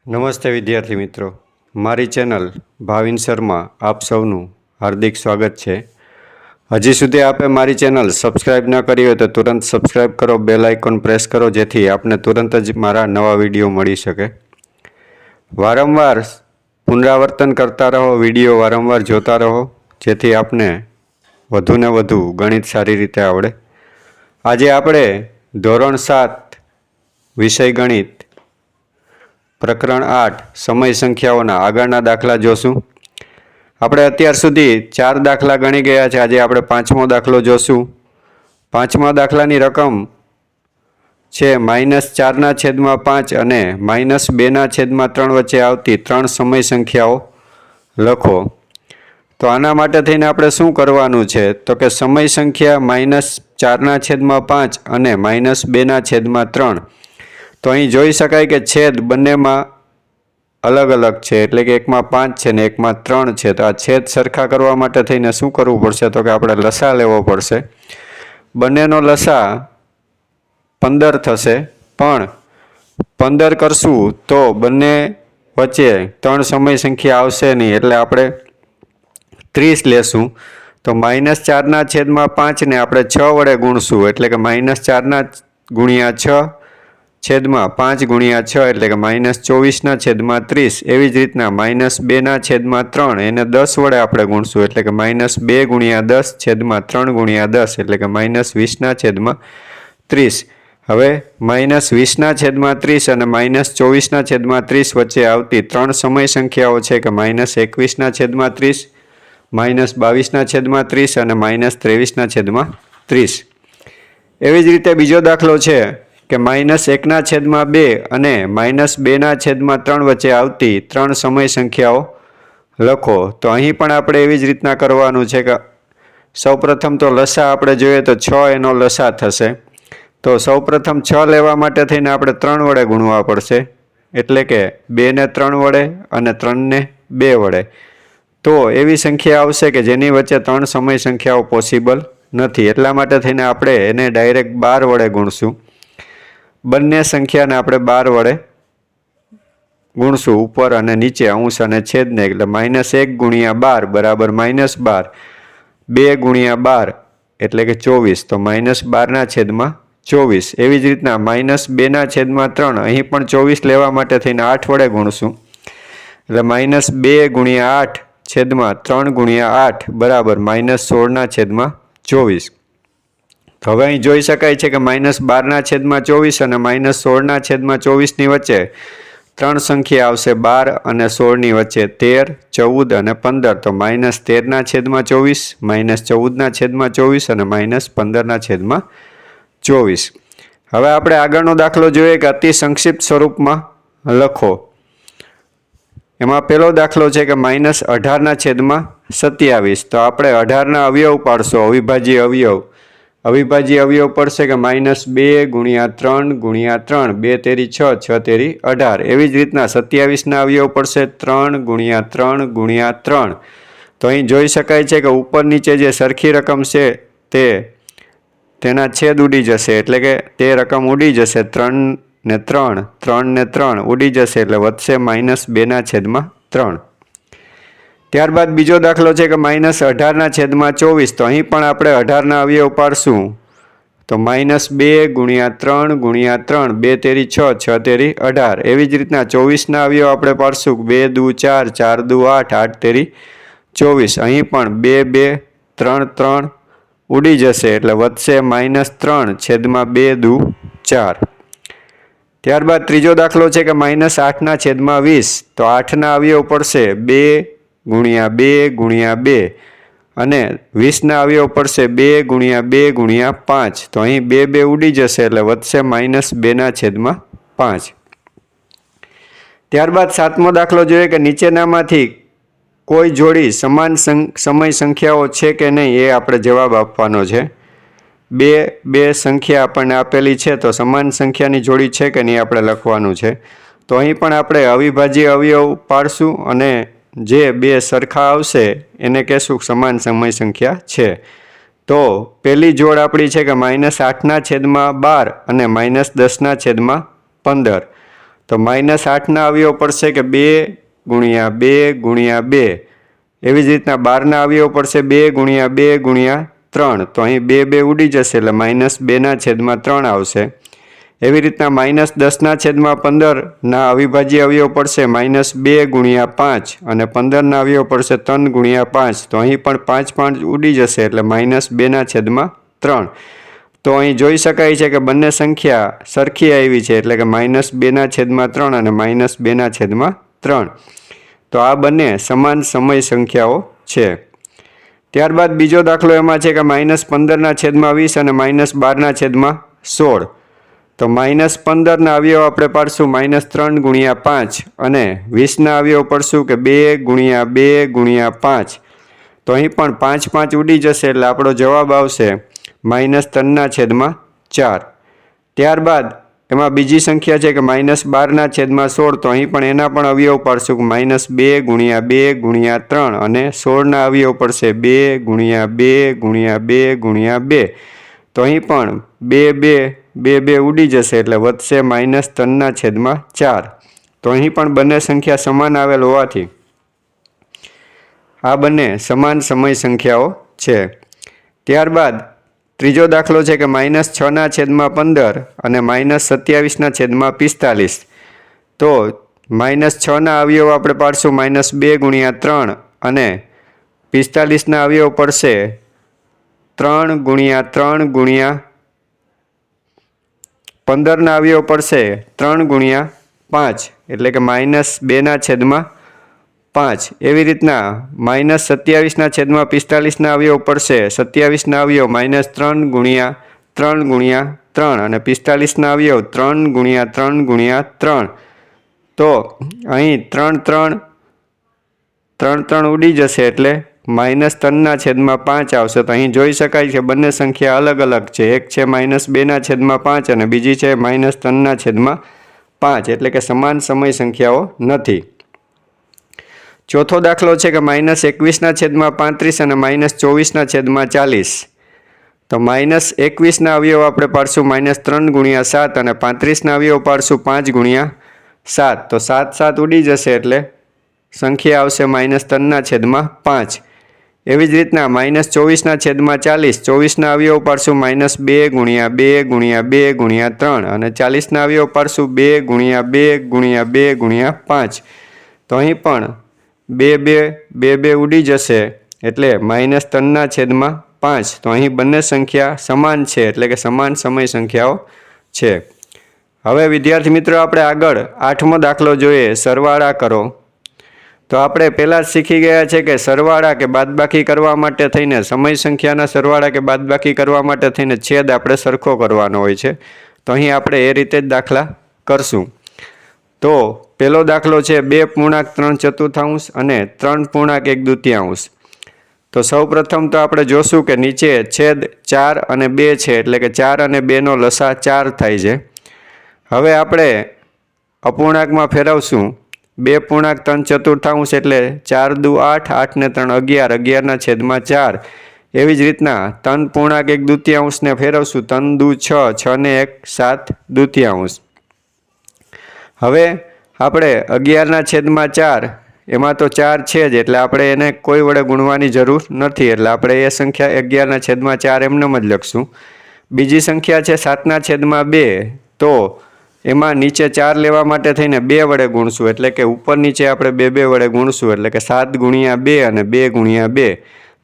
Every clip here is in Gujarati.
નમસ્તે વિદ્યાર્થી મિત્રો, મારી ચેનલ ભાવિન શર્મા આપ સૌનું હાર્દિક સ્વાગત છે। હજી સુધી આપે મારી ચેનલ સબસ્ક્રાઈબ ન કરી હોય તો તુરંત સબસ્ક્રાઈબ કરો, બેલ આઇકોન પ્રેસ કરો જેથી આપને તુરંત જ મારા નવા વિડીયો મળી શકે। વારંવાર પુનરાવર્તન કરતા રહો, વિડીયો વારંવાર જોતા રહો જેથી આપને વધુને વધુ ગણિત સારી રીતે આવડે। આજે આપણે ધોરણ 7 વિષય ગણિત પ્રકરણ 8 સમય સંખ્યાઓના આગળના દાખલા જોશું। આપણે અત્યાર સુધી 4 દાખલા ગણી ગયા છે। આજે આપણે 5મો દાખલો જોશું। 5મા દાખલાની રકમ છે -4/5 અને -2/3 વચ્ચે આવતી 3 સમય સંખ્યાઓ લખો। તો આના માટે થઈને આપણે શું કરવાનું છે તો કે સમય સંખ્યા -4/5 અને -2/3 તો અહીં જોઈ શકાય કે છેદ બંનેમાં અલગ અલગ છે, એટલે કે એકમાં 5 છે ને એકમાં 3 છે। તો આ છેદ સરખા કરવા માટે થઈને શું કરવું પડશે તો કે આપણે લસા લેવો પડશે। બંનેનો લસા 15 થશે, પણ 15 કરશું તો બંને વચ્ચે 3 સમય સંખ્યા આવશે નહીં, એટલે આપણે 30 લેશું। તો -4/5 ને આપણે 6 વડે ગુણશું, એટલે કે -4/6 છેદમાં 5 × 6 એટલે કે -24/30। એવી જ રીતના -2/3 એને 10 વડે આપણે ગુણશું, એટલે કે -2 × 10 છેદમાં 3 × 10 એટલે કે -20/30। હવે -20/30 અને -24/30 વચ્ચે આવતી 3 સમય સંખ્યાઓ છે કે -21/30, -22/30 અને -23/30। એવી જ રીતે બીજો દાખલો છે કે -1/2 અને -2/3 વચ્ચે આવતી 3 સમય સંખ્યાઓ લખો। તો અહીં પણ આપણે એવી જ રીતના કરવાનું છે કે સૌપ્રથમ તો લસા આપણે જોઈએ તો 6 એનો લસા થશે। તો સૌપ્રથમ 6 લેવા માટે થઈને આપણે 3 વડે ગુણવા પડશે, એટલે કે 2 ને 3 વડે અને 3 ને 2 વડે। તો એવી સંખ્યા આવશે કે જેની વચ્ચે 3 સમય સંખ્યાઓ પોસિબલ નથી, એટલા માટે થઈને આપણે એને ડાયરેક્ટ 12 વડે ગુણશું। બંને સંખ્યાને આપણે 12 વડે ગુણશું, ઉપર અને નીચે, અંશ અને છેદને, એટલે -1 × 12 બરાબર -12, 2 × 12 એટલે કે 24, તો -12/24। એવી જ રીતના -2/3 અહીં પણ 24 લેવા માટે થઈને 8 વડે ગુણશું, એટલે -2 × 8 છેદમાં 3 × 8 બરાબર -16/24। તો હવે અહીં જોઈ શકાય છે કે -12/24 અને -16/24 ની વચ્ચે 3 સંખ્યા આવશે, 12 અને 16 ની વચ્ચે 13, 14 અને 15। તો -13/24, -14/24 અને -15/24। હવે આપણે આગળનો દાખલો જોઈએ કે અતિ સંક્ષિપ્ત સ્વરૂપમાં લખો। એમાં પહેલો દાખલો છે કે -18/27। તો આપણે 18ના અવયવ પાડશો, અવિભાજ્ય અવયવ। અવિભાજ્ય અવયવ પડશે કે -2 × 3 × 3, 2 તેરી 6, 6 તેરી 18। એવી જ રીતના 27ના અવયવ પડશે 3 × 3 × 3। તો અહીં જોઈ શકાય છે કે ઉપર નીચે જે સરખી રકમ છે તેના છેદ ઉડી જશે, એટલે કે તે રકમ ઉડી જશે, 3 ને 3, 3 ને 3 ઉડી જશે, એટલે વધશે -2/3। ત્યારબાદ બીજો દાખલો છે કે -18/24। તો અહીં પણ આપણે 18ના અવયવ પાડશું, તો -2 × 3 × 3, 2 તેરી 6, 6 તેરી 18। એવી જ રીતના 24ના અવયવ આપણે પાડશું, 2 દુ 4, 4 દુ 8, 8 તેરી 24। અહીં પણ 2 2 3 3 ઉડી જશે, એટલે વધશે -3/2 દુ 4। ત્યારબાદ ત્રીજો દાખલો છે કે -8/20। તો 8ના અવયવ પડશે 2 × 2 × 2 અને 20ના અવયવ પડશે 2 × 2 × 5। તો અહીં 2 2 ઉડી જશે, એટલે વધશે -2/5। ત્યારબાદ 7મો દાખલો જોઈએ કે નીચેનામાંથી કોઈ જોડી સમાન સમય સંખ્યાઓ છે કે નહીં, એ આપણે જવાબ આપવાનો છે। બે સંખ્યા આપણને આપેલી છે, તો સમાન સંખ્યાની જોડી છે કે નહીં આપણે લખવાનું છે। તો અહીં પણ આપણે અવિભાજ્ય અવયવ પાડશું અને જે બે સરખા આવશે એને કહેશું સમાન સમય સંખ્યા છે। તો પહેલી જોડ આપણી છે કે -8/12 અને -10/15। તો -8ના અવયવ પડશે કે 2 ગુણ્યા 2 ગુણ્યા 2। એવી જ રીતના 12ના અવયવ પડશે 2 ગુણ્યા 2 ગુણ્યા 3। તો અહીં 2 2 ઉડી જશે એટલે -2/3 આવશે। એવી રીતના -10/15ના અવિભાજ્ય અવયવ પડશે -2 ગુણ્યા 5 અને 15ના અવયવ પડશે 3 ગુણ્યા 5। તો અહીં પણ 5 5 ઉડી જશે એટલે -2/3। તો અહીં જોઈ શકાય છે કે બંને સંખ્યા સરખી આવી છે એટલે કે -2/3 અને -2/3। તો આ બંને સમાન સમય સંખ્યાઓ છે। ત્યારબાદ બીજો દાખલો એમાં છે કે -15/20 અને -12/16। તો -15ના અવયવ આપણે પાડશું -3 ગુણ્યા 5 અને 20ના અવયવ પડશું કે 2 ગુણ્યા 2 ગુણ્યા 5। તો અહીં પણ 5 5 ઉડી જશે એટલે આપણો જવાબ આવશે -3/4। ત્યારબાદ એમાં બીજી સંખ્યા છે કે -12/16। તો અહીં પણ એના પણ અવયવ પાડશું કે -2 ગુણ્યા 2 ગુણ્યા 3 અને 16ના અવયવ પડશે 2 ગુણ્યા 2 ગુણ્યા 2 ગુણ્યા 2। તો અહીં પણ 2 2 2 ઉડી જશે એટલે વધશે -3/4। તો અહીં પણ બંને સંખ્યા સમાન આવેલ હોવાથી આ બંને સમાન સમય સંખ્યાઓ છે। ત્યારબાદ ત્રીજો દાખલો છે કે -6/15 અને -27/45। તો -6ના અવયવ આપણે પાડશું -2 ગુણ્યા 3 અને 45ના અવયવ પડશે 3 ગુણ્યા 3 ગુણ્યા 15ના અવયવ પડશે 3 ગુણ્યા 5 એટલે કે -2/5। એવી રીતના -27/45ના અવયવ પડશે 27ના અવયવ -3 ગુણ્યા 3 ગુણ્યા 3 અને 45ના અવયવ 3 ગુણ્યા 3 ગુણ્યા 3। તો અહીં 3 3 ઉડી જશે એટલે -3/5 આવશે। તો અહીં જોઈ શકાય કે બંને સંખ્યા અલગ અલગ છે। એક છે -2/5 અને બીજી છે -3/5 એટલે કે સમાન સમય સંખ્યાઓ નથી। ચોથો દાખલો છે કે -21/35 અને -24/40। તો -21ના અવયવ આપણે પાડશું -3 ગુણ્યા 7 અને 35ના અવયવ પાડશું 5 ગુણ્યા 7। તો 7 7 ઉડી જશે એટલે સંખ્યા આવશે -3/5। એવી જ રીતના -24/40 24ના અવયવ પાડશું -2 ગુણ્યા 2 ગુણ્યા 2 ગુણ્યા 3 અને 40ના અવયવ પાડશું 2 ગુણ્યા 2 ગુણ્યા 2 ગુણ્યા 5। તો અહીં પણ 2 2 ઉડી જશે એટલે -3/5। તો અહીં બંને સંખ્યા સમાન છે એટલે કે સમાન સમય સંખ્યાઓ છે। હવે વિદ્યાર્થી મિત્રો આપણે આગળ 8મો દાખલો જોઈએ, સરવાળા કરો। તો આપણે પહેલાં જ શીખી ગયા છે કે સરવાળા કે બાદબાકી કરવા માટે થઈને સમય સંખ્યાના સરવાળા કે બાદબાકી કરવા માટે થઈને છેદ આપણે સરખો કરવાનો હોય છે। તો અહીં આપણે એ રીતે જ દાખલા કરશું। તો પહેલો દાખલો છે 2.3/4 અને 3.1/2। તો સૌપ્રથમ તો આપણે જોશું કે નીચે છેદ 4 અને 2 છે એટલે કે 4 અને 2નો લસા 4 થાય છે। હવે આપણે અપૂર્ણાંકમાં ફેરવશું 2.3/4 એટલે 4 દુ 8, 8 ને 3 11, 11/4। એવી જ રીતના 3.1/2 ને ફેરવશું 3 દુ 6, 6 ને 1 7/2। હવે આપણે 11/4 એમાં તો 4 છે જ એટલે આપણે એને કોઈ વડે ગુણવાની જરૂર નથી એટલે આપણે એ સંખ્યા 11/4 એમને જ લખશું। બીજી સંખ્યા છે 7/2। તો એમાં નીચે 4 લેવા માટે થઈને 2 વડે ગુણશું એટલે કે ઉપર નીચે આપણે 2 2 વડે ગુણશું એટલે કે 7 ગુણ્યા 2 અને 2 ગુણ્યા 2।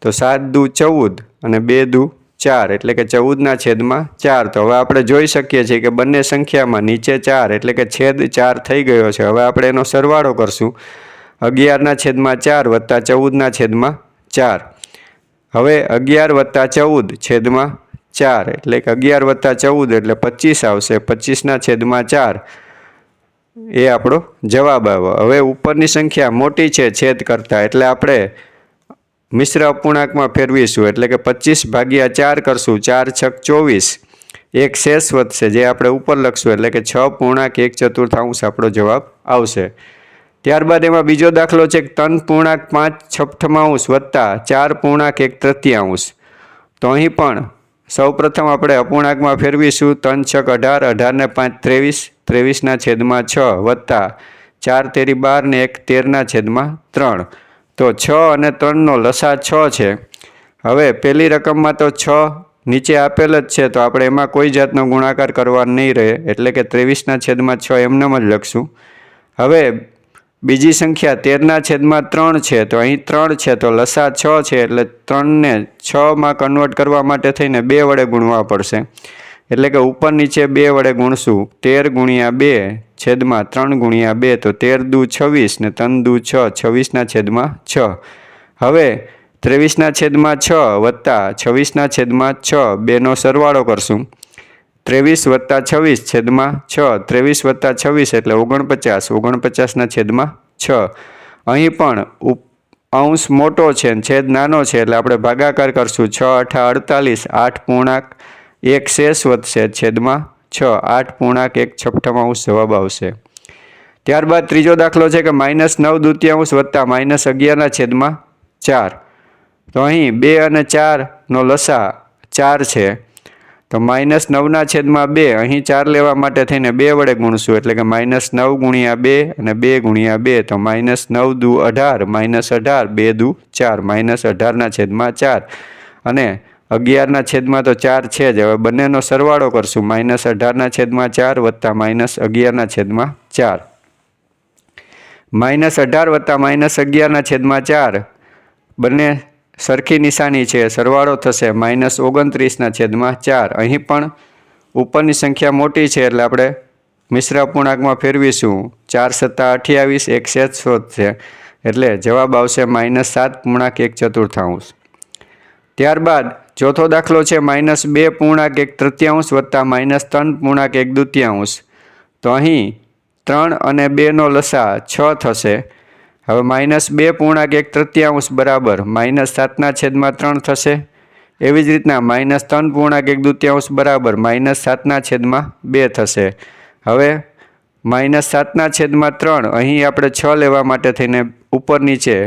તો 7 દુ 14 અને 2 દુ 4 એટલે કે 14/4। તો હવે આપણે જોઈ શકીએ છીએ કે બંને સંખ્યામાં નીચે 4 એટલે કે છેદ 4 થઈ ગયો છે। હવે આપણે એનો સરવાળો કરશું 11/4 વત્તા 14/4। હવે 11+14/4 એટલે કે 11+14 એટલે 25 આવશે। 25/4 એ આપણો જવાબ આવ્યો। હવે ઉપરની સંખ્યા મોટી છે છેદ કરતા એટલે આપણે મિશ્ર અપૂર્ણાંકમાં ફેરવીશું એટલે કે 25/4 કરશું। 4 છક 24, એક શેષ વધશે જે આપણે ઉપર લખશું એટલે કે 6.1/4 આપણો જવાબ આવશે। ત્યારબાદ એમાં બીજો દાખલો છે 3.5/6 વત્તા 4.1/3। તો અહીં પણ સૌપ્રથમ આપણે અપૂર્ણાંકમાં ફેરવીશું 3 છક 18, 18 ને 5 23, 23ના છેદમાં 6 વત્તા 4 તેરી 12 ને 1 13ના છેદમાં 3. તો 6 અને 3નો લસા 6 છે. હવે પહેલી રકમમાં તો 6 નીચે આપેલ જ છે, તો આપણે એમાં કોઈ જાતનો ગુણાકાર કરવા નહીં રહે, એટલે કે 23ના છેદમાં 6 એમનેમ જ લખશું. હવે બીજી સંખ્યા 13ના છેદમાં 3 છે, તો અહીં 3 છે, તો લસા 6 છે, એટલે 3ને 6માં કન્વર્ટ કરવા માટે થઈને 2 વડે ગુણવા પડશે. એટલે કે ઉપર નીચે 2 વડે ગુણશું. 13 ગુણ્યા 2 છેદમાં 3 ગુણ્યા 2, તો 13 દુ 26 ને 3 દુ 6, 26ના છેદમાં 6. હવે 23ના છેદમાં 6 વત્તા 26ના છેદમાં 6 બેનો સરવાળો કરશું. 23 વત્તા 26 છેદમાં 6, 23 વત્તા 26 એટલે 49, 49ના છેદમાં 6. અહીં પણ અંશ મોટો છે અને છેદ નાનો છે, એટલે આપણે ભાગાકાર કરશું. 6 8 48, 8 પૂર્ણાંક 1 શેષ વધશે છેદમાં 6, 8 પૂર્ણાંક 1 છઠ્ઠામાંશ જવાબ આવશે. ત્યારબાદ ત્રીજો દાખલો છે કે -9 દૂતીયાંશ વત્તા -11ના છેદમાં 4. તો અહીં 2 અને 4નો લસા 4 છે, તો -9ના છેદમાં 2, અહીં 4 લેવા માટે થઈને 2 વડે ગુણશું, એટલે કે -9 ગુણ્યા 2 અને 2 ગુણ્યા 2, તો -9 દુ 18, -18, 2 દુ 4, -18ના છેદમાં 4, અને 11ના છેદમાં તો 4 છે જ. હવે બંનેનો સરવાળો કરશું. -18ના છેદમાં 4 વત્તા -11ના છેદમાં 4. -18 વત્તા -11ના છેદમાં 4 બંને સરખી નિશાની છે, સરવાળો થશે. -29ના છેદમાં 4. અહીં પણ ઉપરની સંખ્યા મોટી છે, એટલે આપણે મિશ્ર અપૂર્ણાંકમાં ફેરવીશું. 4 સત્તા 28, 1 શેષ વધશે, એટલે જવાબ આવશે -7 પૂર્ણાંક 1 ચતુર્થાંશ. ત્યારબાદ ચોથો દાખલો છે -2 પૂર્ણાંક 1 તૃતીયાંશ વત્તા -3 પૂર્ણાંક 1 દ્વિતીયાંશ. તો અહીં 3 અને 2નો લસા 6 થશે. હવે -2 પૂર્ણાંક 1 તૃતીયાંશ બરાબર -7ના છેદમાં 3 થશે. એવી જ રીતના -3 પૂર્ણાંક 1 દ્વિતીયાંશ બરાબર -7ના છેદમાં 2 થશે. હવે -7ના છેદમાં 3 અહીં આપણે 6 લેવા માટે થઈને ઉપર નીચે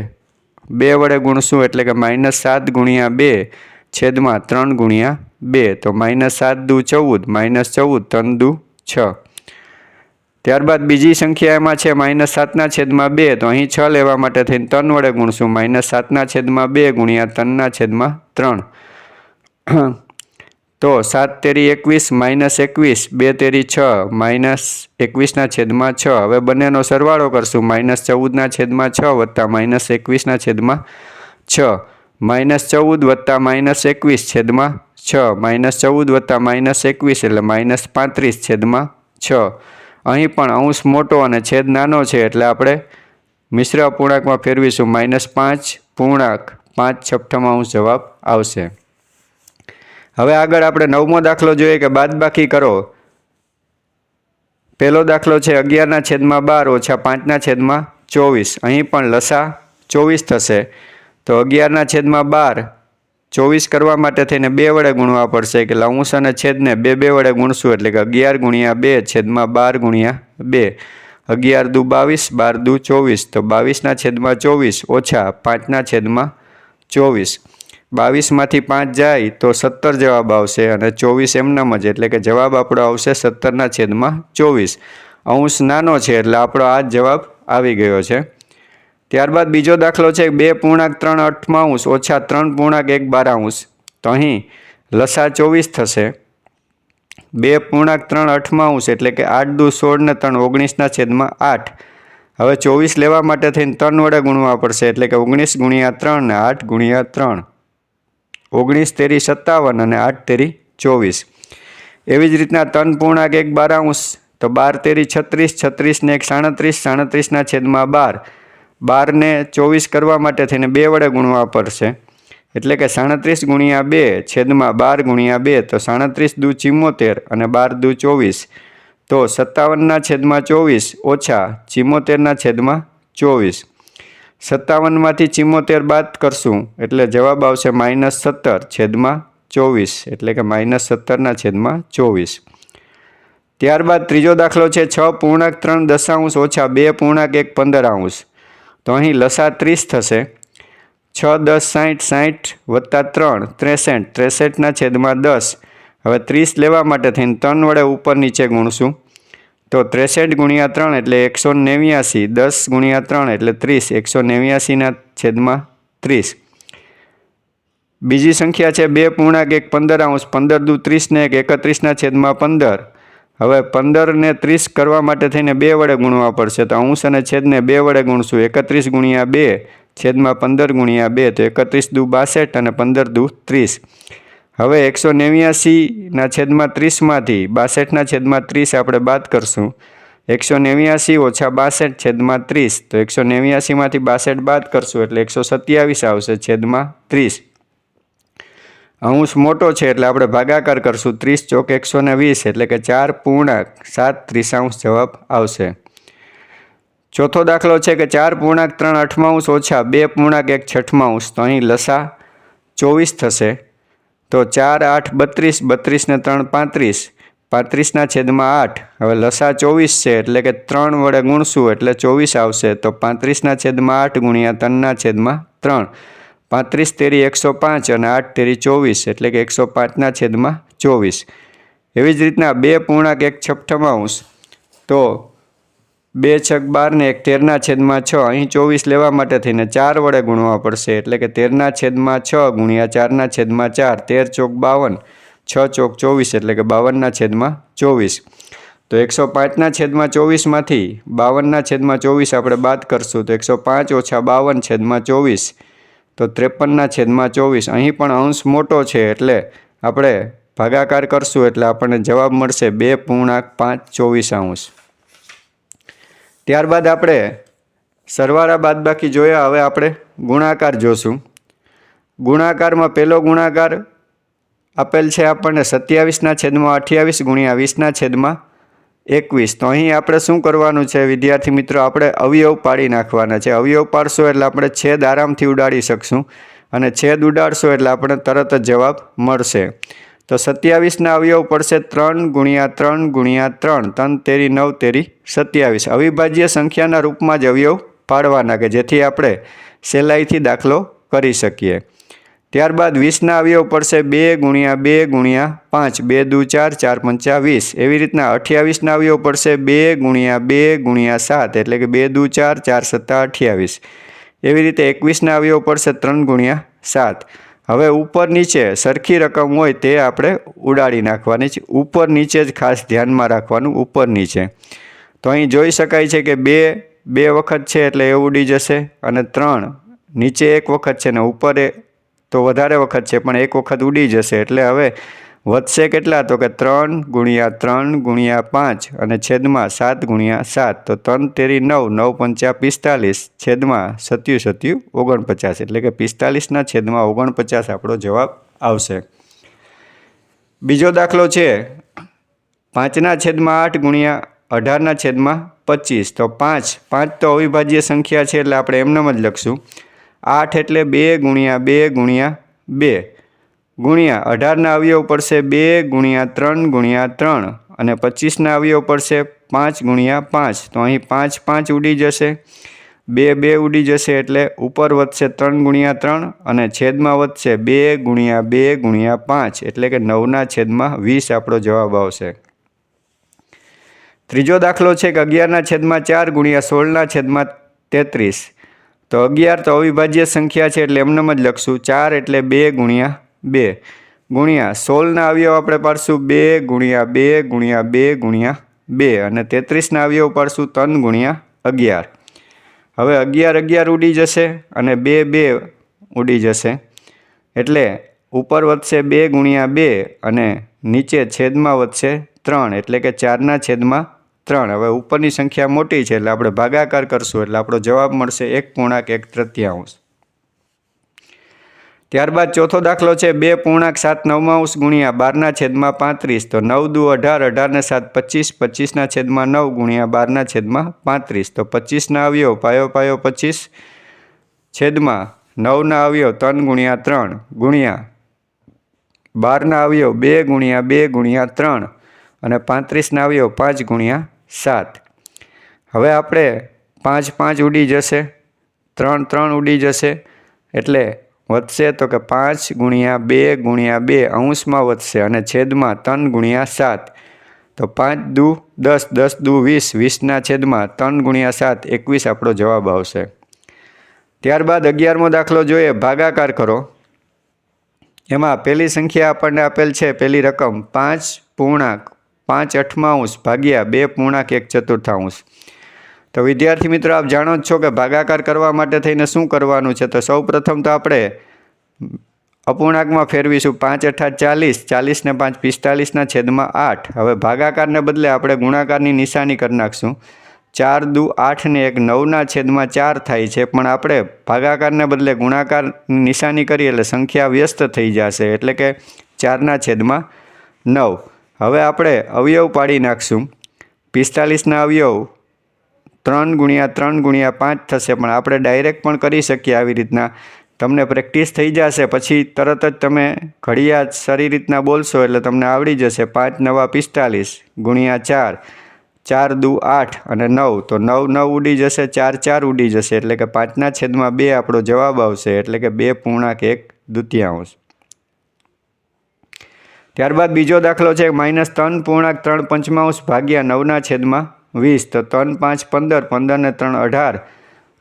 2 વડે ગુણશું, એટલે કે -7 ગુણ્યા 2 છેદમાં 3 ગુણ્યા 2, તો -7 દુ 14, -14, 3 દુ 6. ત્યારબાદ બીજી સંખ્યા એમાં છે -7ના છેદમાં 2, તો અહીં 6 લેવા માટે થઈને 3 વડે ગુણશું. -7ના છેદમાં 2 ગુણ્યા 3ના છેદમાં 3, તો 7 તેરી 21, -21, 2 તેરી 6, -21ના છેદમાં 6. હવે બંનેનો સરવાળો કરશું. -14ના છેદમાં 6 વત્તા -21ના છેદમાં 6, -14 વત્તા -21 છેદમાં 6, -14 વત્તા -21 એટલે -35 છેદમાં 6. અહીં પણ અંશ મોટો અને છેદ નાનો છે, એટલે આપણે મિશ્ર અપૂર્ણાંકમાં ફેરવીશું. -5 પૂર્ણાંક 5 છઠ્ઠામાંશ જવાબ આવશે. હવે આગળ આપણે 9મો દાખલો જોઈએ કે બાદબાકી કરો. પહેલો દાખલો છે 11ના છેદમાં 12 ઓછા 5ના છેદમાં 24. અહીં પણ લસા 24 થશે. તો 11ના છેદમાં 12 24 કરવા માટે થઈને 2 વડે ગુણવા પડશે, કે અંશ અને છેદને 2 વડે ગુણશું, એટલે કે 11 ગુણ્યા 2 છેદમાં 12 ગુણ્યા 2. 11 દુ 22, 12 દુ 24, તો 22ના છેદમાં 24 ઓછા 5ના છેદમાં 24. 22માંથી 5 જાય તો 17 જવાબ આવશે, અને 24 એમનેમ જ, એટલે કે જવાબ આપણો આવશે 17ના છેદમાં 24. અંશ નાનો છે, એટલે આપણો આ જ જવાબ આવી ગયો છે. ત્યારબાદ બીજો દાખલો છે 2 પૂર્ણાંક 3 અઠમાંશ ઓછા 3 પૂર્ણાંક 1 બારાંશ. તો અહીં લસા 24 થશે. 2 પૂર્ણાંક 3 અઠમાંશ એટલે કે 8 દુ 16 ને 3 19ના છેદમાં 8. હવે 24 લેવા માટે થઈને 3 વડે ગુણવા પડશે, એટલે કે 19 ગુણ્યા 3 ને 8 ગુણ્યા 3. 19 તેરી 57 અને 8 તેરી 24. એવી જ રીતના 3 પૂર્ણાંક 1 બારાંશ, તો 12 તેરી 36, 36 ને 1 37, 37ના છેદમાં 12. 12 ને 24 કરવા માટે થઈને 2 વડે ગુણવા પડશે, એટલે કે 37 ગુણ્યા 2 છેદમાં 12 ગુણ્યા 2, તો 37 દુ 74 અને 12 દુ 24, તો 57ના છેદમાં 24 ઓછા 74ના છેદમાં 24. 57માંથી 74 બાદ કરશું, એટલે જવાબ આવશે -17 છેદમાં 24, એટલે કે -17ના છેદમાં 24. ત્યારબાદ ત્રીજો દાખલો છે 6 પૂર્ણાંક 3 દશાંશ ઓછા 2 પૂર્ણાંક 1 15અંશ. તો અહીં લસા 30 થશે. 6 10 60 60 વત્તા 3 63 63ના છેદમાં 10. હવે 30 લેવા માટે થઈને 3 વડે ઉપર નીચે ગુણશું તો 63 ગુણ્યા 3 એટલે 189, 10 ગુણ્યા 3 એટલે 30, 189ના છેદમાં 30. બીજી સંખ્યા છે 2 પૂર્ણાંક 1 15 15 દુ 30 ને 1 31ના છેદમાં 15. હવે 15 ને 30 કરવા માટે થઈને 2 વડે ગુણવા પડશે તો અંશ અને છેદને 2 વડે ગુણશું. 31 ગુણ્યા 2 છેદમાં 15 ગુણ્યા 2 તો 31 દુ 62 અને 15 દુ 30. હવે 189ના છેદમાં 30માંથી 62ના છેદમાં 30 આપણે બાદ કરશું. 189 ઓછા 62 છેદમાં 30 તો 189માંથી 62 બાદ કરશું એટલે 127 આવશે છેદમાં 30. અંશ મોટો છે એટલે આપણે ભાગાકાર કરશું. 30 ચોક 120 એટલે કે 4.7 જવાબ આવશે. ચોથો દાખલો છે કે 4.3 ઓછા 2.1 છઠ્ઠાંશ તો અહીં લસા 24 થશે. તો 4 8 32, 32 ને 3 35, 35ના છેદમાં 8. હવે લસા 24 છે એટલે કે 3 વડે ગુણશું એટલે 24 આવશે. તો 35ના છેદમાં 8 ગુણ્યા 3ના છેદમાં 3. 35 તેરી 105 અને 8 તેરી 24 એટલે કે 105ના છેદમાં 24. એવી જ રીતના 2.1 છઠ્ઠાંશ તો 2 છક 12 ને 1 13ના છેદમાં 6. અહીં 24 લેવા માટે થઈને 4 વડે ગુણવા પડશે એટલે કે 13ના છેદમાં 6 ગુણ્યા 4ના છેદમાં 4. 13 ચોક 52, 6 ચોક 24 એટલે કે 52ના છેદમાં 24. તો 105ના છેદમાં 24માંથી 52ના છેદમાં 24 આપણે બાદ કરશું તો 105 ઓછા 52 છેદમાં 24 તો 53ના છેદમાં 24. અહીં પણ અંશ મોટો છે એટલે આપણે ભાગાકાર કરશું એટલે આપણને જવાબ મળશે 2.524. ત્યારબાદ આપણે સરવાળા બાદબાકી જોયા. હવે આપણે ગુણાકાર જોશું. ગુણાકારમાં પહેલો ગુણાકાર આપેલ છે આપણને 27ના છેદમાં 28 ગુણ્યા 20ના છેદમાં 21. તો અહીં આપણે શું કરવાનું છે વિદ્યાર્થી મિત્રો, આપણે અવયવ પાડી નાખવાના છે. અવયવ પાડશો એટલે આપણે છેદ આરામથી ઉડાડી શકશું અને છેદ ઉડાડશો એટલે આપણે તરત જ જવાબ મળશે. તો 27ના અવયવ પડશે 3 ગુણ્યા 3 ગુણ્યા 3, 3 તેરી 9 તેરી 27. અવિભાજ્ય સંખ્યાના રૂપમાં જ અવયવ પાડવાના કે જેથી આપણે સહેલાઈથી દાખલો કરી શકીએ. ત્યારબાદ 20ના અવયવ પડશે 2 ગુણ્યા 2 ગુણ્યા 5, 2 દુ 4, 4 પંચા 20. એવી રીતના 28ના અવયવ પડશે 2 ગુણ્યા 2 ગુણ્યા 7 એટલે કે 2 દુ 4, 4 સત્તા 28. એવી રીતે 21ના અવયવ પડશે 3 ગુણ્યા 7. હવે ઉપર નીચે સરખી રકમ હોય તે આપણે ઉડાડી નાખવાની છે. ઉપર નીચે જ ખાસ ધ્યાનમાં રાખવાનું, ઉપર નીચે. તો અહીં જોઈ શકાય છે કે 2 વખત છે એટલે એ ઉડી જશે અને 3 નીચે 1 વખત છે ને ઉપર તો વધારે વખત છે પણ 1 વખત ઉડી જશે. એટલે હવે વધશે કેટલા તો કે 3 ગુણ્યા 3 ગુણ્યા 5 અને છેદમાં 7 ગુણ્યા 7. તો 3 તેરી 9, 9 પંચા 45 છેદમાં 7 49 એટલે કે 45ના છેદમાં 49 આપણો જવાબ આવશે. બીજો દાખલો છે 5ના છેદમાં 8 ગુણ્યા 18ના છેદમાં 25. તો 5 તો અવિભાજ્ય સંખ્યા છે એટલે આપણે એમનેમ જ લખશું. 8 એટલે 2 ગુણ્યા 2 ગુણ્યા 2 ગુણ્યા 18ના અવયવ પડશે 2 ગુણ્યા 3 ગુણ્યા 3 અને 25ના અવયવ પડશે 5 ગુણ્યા 5. તો અહીં 5 5 ઉડી જશે, 2 2 ઉડી જશે એટલે ઉપર વધશે 3 ગુણ્યા 3 અને છેદમાં વધશે 2 ગુણ્યા 2 ગુણ્યા 5 એટલે કે 9ના છેદમાં 20 આપણો જવાબ આવશે. ત્રીજો દાખલો છે કે 11ના છેદમાં 4 ગુણ્યા 16ના છેદમાં 33. તો 11 તો અવિભાજ્ય સંખ્યા છે એટલે એમનેમ જ લખશું. 4 એટલે 2 ગુણ્યા 2 ગુણ્યા 16ના અવયવ આપણે પાડશું 2 ગુણ્યા 2 ગુણ્યા 2 ગુણ્યા 2 અને 33ના અવયવ પાડશું 3 ગુણ્યા 11. હવે 11 ઉડી જશે અને 2 2 ઉડી જશે એટલે ઉપર વધશે 2 ગુણ્યા 2 અને નીચે છેદમાં વધશે 3 એટલે કે 4ના છેદમાં 3. હવે ઉપરની સંખ્યા મોટી છે એટલે આપણે ભાગાકાર કરશું એટલે આપણો જવાબ મળશે 1.1 ત્યારબાદ ચોથો દાખલો છે 2.7 ગુણ્યા 12ના છેદમાં 35. તો 9 દુ 18, 18 ને 7 25, 25ના છેદમાં 9 ગુણ્યા 12ના છેદમાં 35. તો 25ના અવયવ પાયો 25 છેદમાં 9ના અવયવ 3 ગુણ્યા 3 ગુણ્યા 12ના અવયવ 2 ગુણ્યા 2 ગુણ્યા 3 અને 35ના અવયવ 5 ગુણ્યા 7. હવે આપણે 5 5 ઉડી જશે, 3 3 ઉડી જશે એટલે વધશે તો કે 5 ગુણ્યા 2 ગુણ્યા 2 અંશમાં વધશે અને છેદમાં 3 ગુણ્યા 7, તો 5 દુ 10, 10 દુ 20, 20ના છેદમાં 3 ગુણ્યા 7, 21 આપણો જવાબ આવશે। ત્યારબાદ 11મો દાખલો જોઈએ, ભાગાકાર કરો। એમાં પહેલી સંખ્યા આપણને આપેલ છે, પહેલી રકમ 5.5 ભાગ્યા 2.1 તો વિદ્યાર્થી મિત્રો આપ જાણો જ છો કે ભાગાકાર કરવા માટે થઈને શું કરવાનું છે। તો સૌ પ્રથમ તો આપણે અપૂર્ણાંકમાં ફેરવીશું। 5 × 40, 40 ને 5 45ના છેદમાં 8। હવે ભાગાકારને બદલે આપણે ગુણાકારની નિશાની કરી નાખશું। 4 દુ 8 ને 1 9ના છેદમાં 4 થાય છે, પણ આપણે ભાગાકારને બદલે ગુણાકારની નિશાની કરીએ એટલે સંખ્યા વ્યસ્ત થઈ જશે, એટલે કે 4ના છેદમાં 9। હવે આપણે અવયવ પાડી નાખશું। 45ના અવયવ 3 ગુણ્યા 3 ગુણ્યા 5 થશે, પણ આપણે ડાયરેક્ટ પણ કરી શકીએ આવી રીતના। તમને પ્રેક્ટિસ થઈ જશે પછી તરત જ તમે ઘડિયા સારી રીતના બોલશો એટલે તમને આવડી જશે। 5 × 9 = 45 ગુણ્યા 4, 4 દુ 8 અને 9, તો 9 9 ઉડી જશે, 4 4 ઉડી જશે, એટલે કે 5ના છેદમાં 2 આપણો જવાબ આવશે, એટલે કે 2.1/2। ત્યારબાદ બીજો દાખલો છે -3.3 ભાગ્યા 9ના છેદમાં 20, તો 3 5 15, 15 ને 3 18,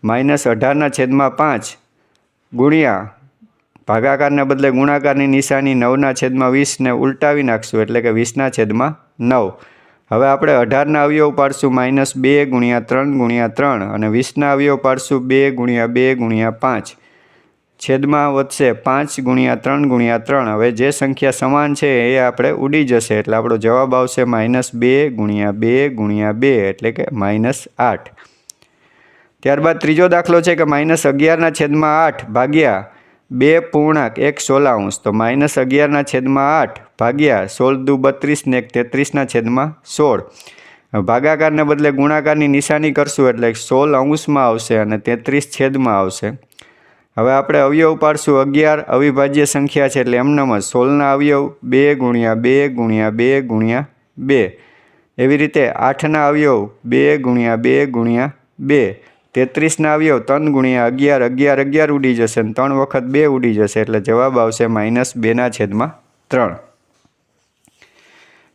-18ના છેદમાં 5 ગુણ્યા ભાગાકારને બદલે ગુણાકારની નિશાની 9ના છેદમાં 20 ને ઉલટાવી નાખશું, એટલે કે 20ના છેદમાં 9। હવે આપણે 18ના અવયવ પાડશું -2 ગુણ્યા 3 ગુણ્યા 3 અને 20ના અવયવ પાડશું 2 ગુણ્યા 2 ગુણ્યા 5, છેદમાં વધશે 5 ગુણ્યા 3 ગુણ્યા 3। હવે જે સંખ્યા સમાન છે એ આપણે ઉડી જશે, એટલે આપણો જવાબ આવશે -2 ગુણ્યા 2 ગુણ્યા 2, એટલે કે -8। ત્યારબાદ ત્રીજો દાખલો છે કે -11ના છેદમાં 8 ભાગ્યા 2.1 તો -11ના છેદમાં 8 ભાગ્યા 16 દુ 32 ને 33ના છેદમાં 16। ભાગાકારને બદલે ગુણાકારની નિશાની કરશું એટલે 16 અંશમાં આવશે અને 33 છેદમાં આવશે। હવે આપણે અવયવ પાડશું। 11 અવિભાજ્ય સંખ્યા છે એટલે એમનેમ જ 16ના અવયવ 2 ગુણ્યા 2 ગુણ્યા 2 ગુણ્યા 2, એવી રીતે 8ના અવયવ 2 ગુણ્યા 2 ગુણ્યા 2, 33ના અવયવ 3 ગુણ્યા 11, 11 11 ઉડી જશે અને 3 વખત 2 ઉડી જશે, એટલે જવાબ આવશે -2/3।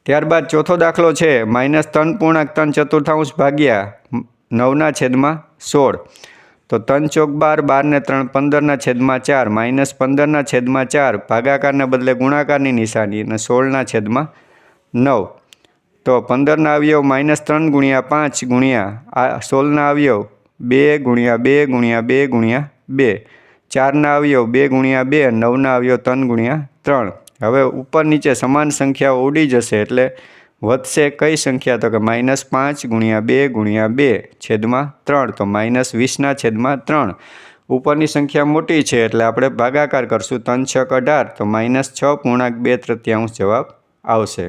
ત્યારબાદ ચોથો દાખલો છે -3.3 ભાગ્યા 9ના છેદમાં 16, તો 3 ચોક 12, 12 ને 3 15ના છેદમાં 4, -15ના છેદમાં 4 ભાગાકારને બદલે ગુણાકારની નિશાની અને 16ના છેદમાં 9। તો 15ના અવયવ -3 ગુણ્યા 5 ગુણ્યા 16ના અવયવ 2 ગુણ્યા 2 ગુણ્યા 2 ગુણ્યા 2, 4ના અવયવ 2 ગુણ્યા 2, 9ના અવયવ 3 ગુણ્યા 3। હવે ઉપર નીચે સમાન સંખ્યાઓ ઉડી જશે એટલે વધશે કઈ સંખ્યા, તો કે -5 ગુણ્યા 2 ગુણ્યા 2 છેદમાં 3, તો -20ના છેદમાં 3। ઉપરની સંખ્યા મોટી છે એટલે આપણે ભાગાકાર કરશું। 3 × 6 = 18, તો -6.2 જવાબ આવશે।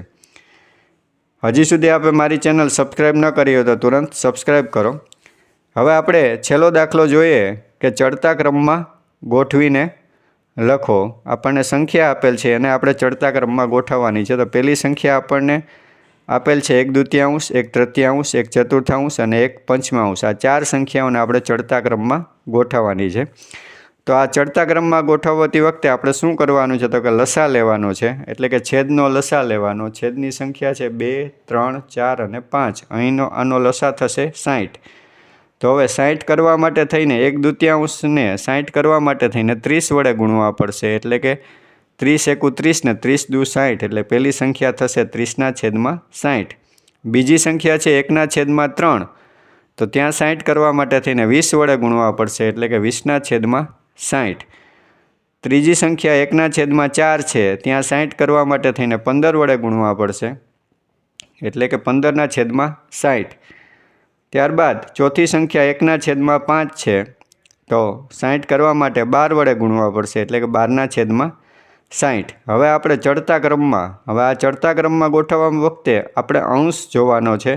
હજી સુધી આપણે મારી ચેનલ સબસ્ક્રાઈબ ન કરી હોય તો તુરંત સબસ્ક્રાઈબ કરો। હવે આપણે છેલ્લો દાખલો જોઈએ કે ચડતા ક્રમમાં ગોઠવીને લખો। આપણને સંખ્યા આપેલ છે એને આપણે ચડતા ક્રમમાં ગોઠવવાની છે। તો પહેલી સંખ્યા આપણને આપેલ છે 1/2, 1/3, 1/4 અને 1/5। આ 4 સંખ્યાઓને આપણે ચડતા ક્રમમાં ગોઠવવાની છે। તો આ ચડતા ક્રમમાં ગોઠવતી વખતે આપણે શું કરવાનું છે, તો કે લસા લેવાનો છે, એટલે કે છેદનો લસા લેવાનો। છેદની સંખ્યા છે 2, 3, 4 અને 5, અહીંનો આનો લસા થશે 60। તો હવે 60 કરવા માટે થઈને 1/2 ને 60 કરવા માટે થઈને 30 વડે ગુણવા પડશે, એટલે કે 30 × 30 ને 30 દુ 60, એટલે પહેલી સંખ્યા થશે 30ના છેદમાં 60। બીજી સંખ્યા છે 1ના છેદમાં 3, તો ત્યાં 60 કરવા માટે થઈને 20 વડે ગુણવા પડશે, એટલે કે 20ના છેદમાં 60। ત્રીજી સંખ્યા 1ના છેદમાં 4 છે, ત્યાં 60 કરવા માટે થઈને 15 વડે ગુણવા પડશે, એટલે કે 15ના છેદમાં 60। ત્યારબાદ ચોથી સંખ્યા 1ના છેદમાં 5 છે, તો 60 કરવા માટે 12 વડે ગુણવા પડશે, એટલે કે 12ના છેદમાં 60। હવે આપણે ચડતા ક્રમમાં, હવે આ ચડતા ક્રમમાં ગોઠવવા વખતે આપણે અંશ જોવાનો છે,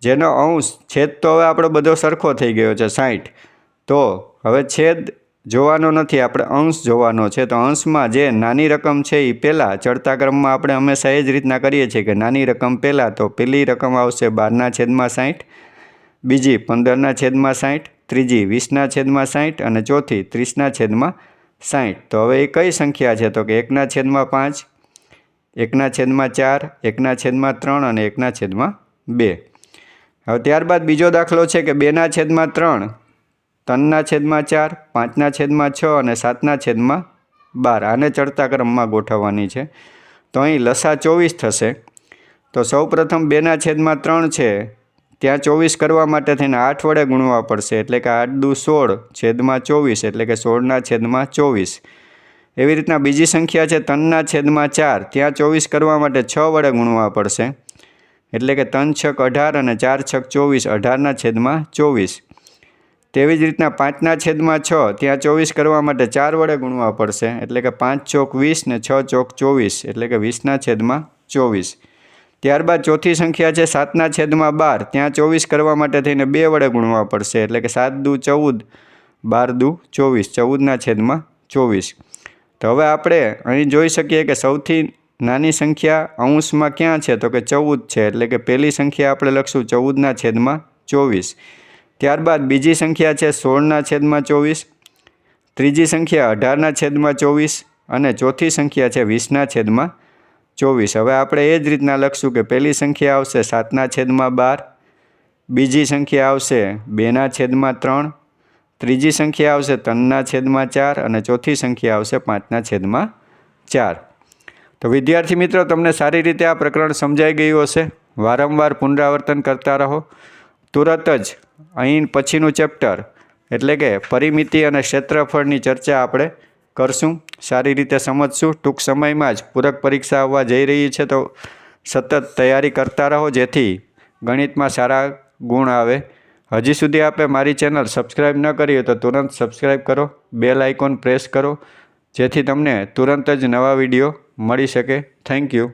જેનો અંશ, છેદ તો હવે આપણો બધો સરખો થઈ ગયો છે 60, તો હવે છેદ જોવાનો નથી, આપણે અંશ જોવાનો છે। તો અંશમાં જે નાની રકમ છે એ પહેલાં, ચડતા ક્રમમાં આપણે હંમેશા એ જ રીતના કરીએ છીએ કે નાની રકમ પહેલાં, તો પહેલી રકમ આવશે 12ના છેદમાં 60, બીજી 15ના છેદમાં 60, ત્રીજી 20ના છેદમાં 60 અને ચોથી 30ના છેદમાં 60. તો હવે એ કઈ સંખ્યા છે? તો કે 1/5, 1/4, 1/3 અને 1/2. હવે ત્યારબાદ બીજો દાખલો છે કે 2/3, 3/4, 5/6 અને 7/12. આને ચડતા ક્રમમાં ગોઠવવાની છે. તો અહીં લસા 24 થશે. તો સૌપ્રથમ 2/3 છે ત્યાં 24 કરવા માટે થઈને 8 વડે ગુણવા પડશે, એટલે કે 8 દુ 16 છેદમાં 24, એટલે કે 16/24. એવી રીતના બીજી સંખ્યા છે 3/4, ત્યાં 24 કરવા માટે 6 વડે ગુણવા પડશે, એટલે કે 3 છક 18 અને 4 છક 24, 18/24. તેવી જ રીતના 5/6, ત્યાં 24 કરવા માટે 4 વડે ગુણવા પડશે, એટલે કે 5 ચોક 20 ને 6 ચોક 24, એટલે કે 20/24. ત્યારબાદ ચોથી સંખ્યા છે 7/12, ત્યાં 24 કરવા માટે થઈને 2 વડે ગુણવા પડશે, એટલે કે 7 દુ 14, 12 દુ 24, 14/24. તો હવે આપણે અહીં જોઈ શકીએ કે સૌથી નાની સંખ્યા અંશમાં ક્યાં છે? તો કે 14 છે, એટલે કે પહેલી સંખ્યા આપણે લખશું 14/24. ત્યારબાદ બીજી સંખ્યા છે 16/24, ત્રીજી સંખ્યા 18/24 અને ચોથી સંખ્યા છે 20/24. હવે આપણે એ જ રીતના લખશું કે પહેલી સંખ્યા આવશે 7/12, બીજી સંખ્યા આવશે 2/3, ત્રીજી સંખ્યા આવશે 3/4 અને ચોથી સંખ્યા આવશે 5/4. તો વિદ્યાર્થી મિત્રો, તમને સારી રીતે આ પ્રકરણ સમજાઈ ગયું હશે. વારંવાર પુનરાવર્તન કરતા રહો. તુરત જ અહીં પછીનું ચેપ્ટર એટલે કે પરિમિતિ અને ક્ષેત્રફળની ચર્ચા આપણે કરશું, સારી રીતે સમજશું. ટૂંક સમયમાં જ પૂરક પરીક્ષા આવવા જઈ રહી છે, તો સતત તૈયારી કરતા રહો જેથી ગણિતમાં સારા ગુણ આવે. હજી સુધી આપે મારી ચેનલ સબસ્ક્રાઈબ ન કરી હોય તો તુરંત સબસ્ક્રાઈબ કરો, બેલ આઇકોન પ્રેસ કરો, જેથી તમને તુરંત જ નવા વિડીયો મળી શકે. Thank you.